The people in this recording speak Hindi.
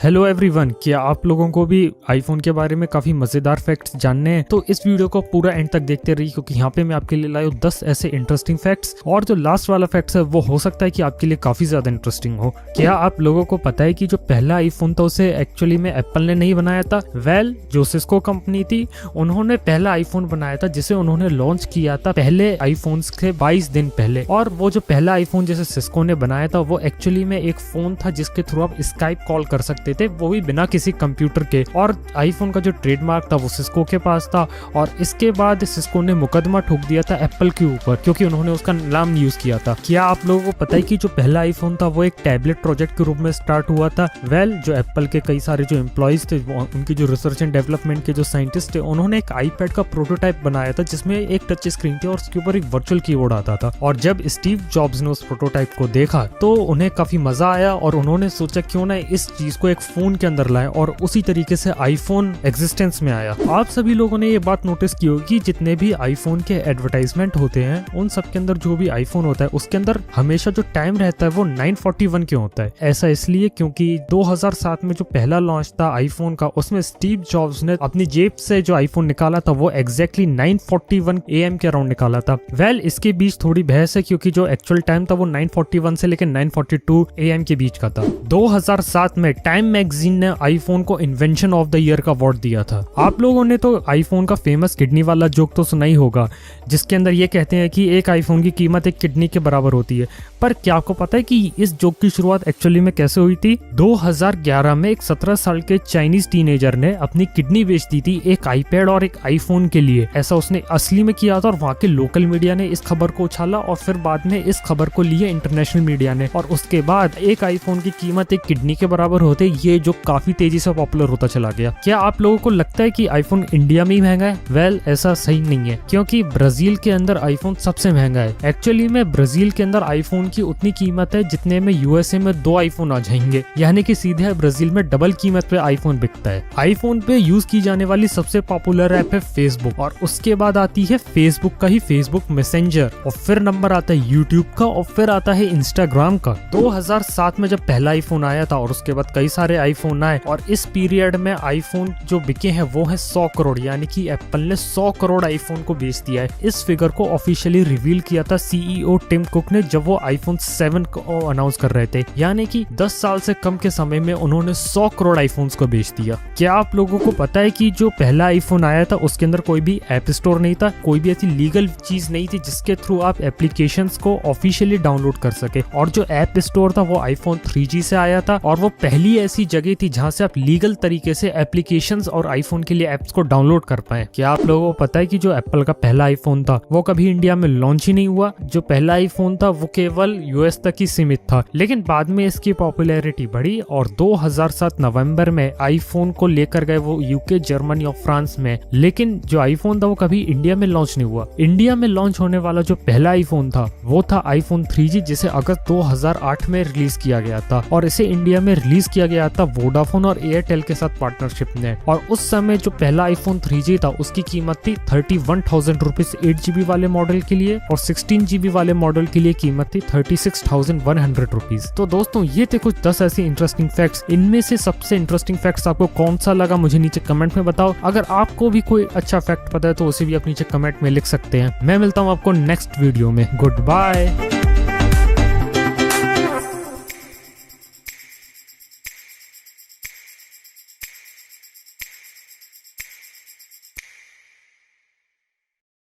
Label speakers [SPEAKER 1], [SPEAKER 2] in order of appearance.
[SPEAKER 1] हेलो एवरीवन, क्या आप लोगों को भी आईफोन के बारे में काफी मजेदार फैक्ट्स जानने हैं? तो इस वीडियो को पूरा एंड तक देखते रहिए, क्योंकि यहाँ पे मैं आपके लिए लाया हूँ 10 ऐसे इंटरेस्टिंग फैक्ट्स। और जो लास्ट वाला फैक्ट्स है वो हो सकता है कि आपके लिए काफी ज्यादा इंटरेस्टिंग हो। क्या आप लोगों को पता है कि जो पहला आईफोन था उसे एक्चुअली में एप्पल ने नहीं बनाया था? जो सिस्को कंपनी थी उन्होंने पहला आईफोन बनाया था, जिसे उन्होंने लॉन्च किया था पहले आईफोन के 22 दिन पहले। और वो जो पहला आईफोन जैसे सिस्को ने बनाया था वो एक्चुअली में एक फोन था जिसके थ्रू आप स्काइप कॉल कर सकते थे, वो भी बिना किसी कंप्यूटर के। और आईफोन का जो ट्रेडमार्क था वो सिस्को के पास था। और इसके बाद सिस्को ने मुकदमा ठोक दिया था एप्पल के ऊपर, क्योंकि उन्होंने उसका नाम यूज किया था। क्या आप लोगों को पता है कि जो पहला आईफोन था वो एक टैबलेट प्रोजेक्ट के रूप में स्टार्ट हुआ था? जो एप्पल के कई सारे जो एम्प्लॉइज थे, उनकी जो रिसर्च एंड डेवलपमेंट के जो साइंटिस्ट थे, उन्होंने एक आईपैड का प्रोटोटाइप बनाया था जिसमें एक टच स्क्रीन थी और उसके ऊपर एक वर्चुअल कीबोर्ड आता था। और जब स्टीव जॉब्स ने उस प्रोटोटाइप को देखा तो उन्हें काफी मजा आया और उन्होंने सोचा क्यों ना इस चीज को एक फोन के अंदर लाएं, और उसी तरीके से आईफोन एग्जिस्टेंस में आया। आप सभी लोगों ने ये बात नोटिस की होगी, जितने भी आईफोन के एडवर्टाइजमेंट होते हैं उन सब के अंदर जो भी आईफोन होता है उसके अंदर हमेशा जो टाइम रहता है वो 941 क्यों होता है? ऐसा इसलिए क्योंकि 2007 में जो पहला लॉन्च था आईफोन का, उसमें स्टीव जॉब्स ने अपनी जेब से जो आईफोन निकाला था वो एग्जैक्टली 941 AM के अराउंड निकाला था। इसके बीच थोड़ी बहस है, क्योंकि जो एक्चुअल टाइम था वो 941 से लेकर 942 AM के बीच का था। 2007 में टाइम मैगजीन ने आईफोन को इन्वेंशन ऑफ द ईयर का अवार्ड दिया था। आप लोगों ने तो आईफोन का फेमस किडनी वाला जोक तो सुना ही होगा, जिसके अंदर ये कहते हैं कि एक आईफोन की कीमत एक किडनी के बराबर होती है। पर क्या आपको पता है कि इस जोक की शुरुआत एक्चुअली में कैसे हुई थी? 2011 में एक 17 साल के चाइनीज टीनेजर ने अपनी किडनी बेच दी थी एक आईपैड और एक आईफोन के लिए। ऐसा उसने असली में किया था और वहाँ के लोकल मीडिया ने इस खबर को उछाला और फिर बाद में इस खबर को लिए इंटरनेशनल मीडिया ने। और उसके बाद एक आईफोन की कीमत एक किडनी के बराबर होते ये जो काफी तेजी से पॉपुलर होता चला गया। क्या आप लोगों को लगता है कि आईफोन इंडिया में ही महंगा है? ऐसा सही नहीं है, क्योंकि ब्राजील के अंदर आईफोन सबसे महंगा है। एक्चुअली में ब्राजील के अंदर आईफोन की उतनी कीमत है जितने में यूएसए में 2 आईफोन आ जाएंगे, यानी कि सीधे ब्राजील में डबल कीमत पे आईफोन बिकता है। आईफोन पे यूज की जाने वाली सबसे पॉपुलर ऐप है फेसबुक, और उसके बाद आती है फेसबुक का ही फेसबुक मैसेंजर, और फिर नंबर आता है यूट्यूब का, और फिर आता है इंस्टाग्राम का। 2007 में जब पहला आईफोन आया था और उसके बाद कई सारे आईफोन आए, और इस पीरियड में आईफोन जो बिके हैं वो है 100 करोड़, यानी कि एप्पल ने 100 करोड़ आईफोन को बेच दिया है। इस फिगर को ऑफिशियली रिवील किया था सीईओ टिम कुक ने जब वो आईफोन 7 को अनाउंस कर रहे थे, यानी कि 10 साल से कम के समय में उन्होंने 100 करोड़ आईफोन्स को बेच दिया। क्या आप लोगों को पता है कि जो पहला आईफोन आया था उसके अंदर कोई भी ऐप स्टोर नहीं था, कोई भी ऐसी लीगल चीज नहीं थी जिसके थ्रू आप एप्लीकेशंस को ऑफिशियली डाउनलोड कर सके। और जो ऐप स्टोर था वो आईफोन 3G से आया था, और वो पहली ऐसी जगह थी जहां से आप लीगल तरीके से एप्लीकेशंस और आईफोन के लिए एप्स को डाउनलोड कर पाए। क्या आप लोगों को पता है कि जो एप्पल का पहला आईफोन था वो कभी इंडिया में लॉन्च ही नहीं हुआ? जो पहला आईफोन था वो केवल यूएस तक ही सीमित था, लेकिन बाद में इसकी पॉपुलैरिटी बढ़ी और 2007 नवंबर में आईफोन को लेकर गए वो यूके, जर्मनी और फ्रांस में। लेकिन जो आईफोन था वो कभी इंडिया में लॉन्च नहीं हुआ। इंडिया में लॉन्च होने वाला जो पहला आईफोन था वो था आईफोन 3G, जिसे अगस्त 2008 में रिलीज किया गया था, और इसे इंडिया में रिलीज किया गया था वोडाफोन और एयरटेल के साथ पार्टनरशिप में। और उस समय जो पहला आईफोन 3G था उसकी कीमत थी 31,000 रुपीज 8GB वाले मॉडल के लिए, और 16GB वाले मॉडल के लिए कीमत थी 36,100 रुपीज। तो दोस्तों ये थे कुछ 10 ऐसी इंटरेस्टिंग फैक्ट्स। इनमें से सबसे इंटरेस्टिंग फैक्ट्स आपको कौन सा लगा मुझे नीचे कमेंट में बताओ। अगर आपको भी कोई अच्छा फैक्ट पता है तो उसे भी आप नीचे कमेंट में लिख सकते हैं। मैं मिलता हूँ आपको नेक्स्ट वीडियो में। Good bye.